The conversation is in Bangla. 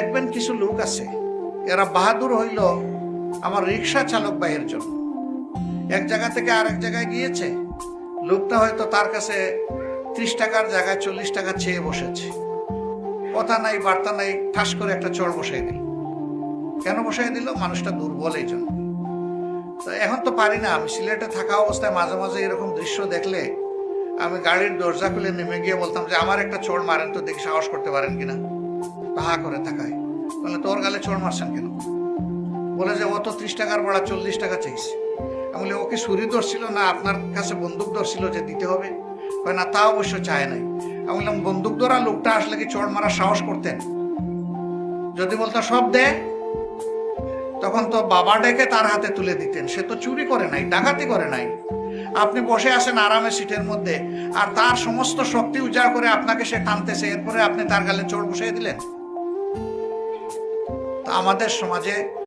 দেখবেন কিছু লোক আছে, এরা বাহাদুর হইল আমার রিক্সা চালক ভাইয়ের জন্য। এক জায়গা থেকে আরেক জায়গায় গিয়েছে, লোকটা হয়তো তার কাছে 30 টাকার জায়গায় 40 টাকা চেয়ে বসেছে, কথা নাই বার্তা নাই, ঠাস করে একটা চড় বসাই দিল। কেন বসাই দিল? মানুষটা দুর্বল এই জন্য। তো এখন তো পারি না, আমি সিলেটে থাকা অবস্থায় মাঝে মাঝে এরকম দৃশ্য দেখলে আমি গাড়ির দরজা খুলে নেমে গিয়ে বলতাম যে আমার একটা চোর মারেন তো, দেখি সাহস করতে পারেন কিনা। তাহা করে থাকায় বলে তোর গালে চোর মারছেন কেন? বলে যে ও তো 30 টাকার বড়া 40 টাকা চাইছে। আমি বলি ওকে ছুরি ধরছিল না আপনার কাছে বন্দুক ধরছিল যে দিতে হবে? না, তা অবশ্য চায় নাই। আমি বললাম বন্দুক ধরা লোকটা আসলে কি চোর মারার সাহস করতেন? যদি বলতো সব দে, তখন তো বাবা ডেকে তার হাতে তুলে দিতেন। সে তো চুরি করে নাই, ডাকাতি করে নাই। আপনি বসে আছেন আরামে সিটের মধ্যে, আর তার সমস্ত শক্তি উজাড় করে আপনাকে সে টানতেছে, এরপরে আপনি তার গালে চোর বসিয়ে দিলেন। তা আমাদের সমাজে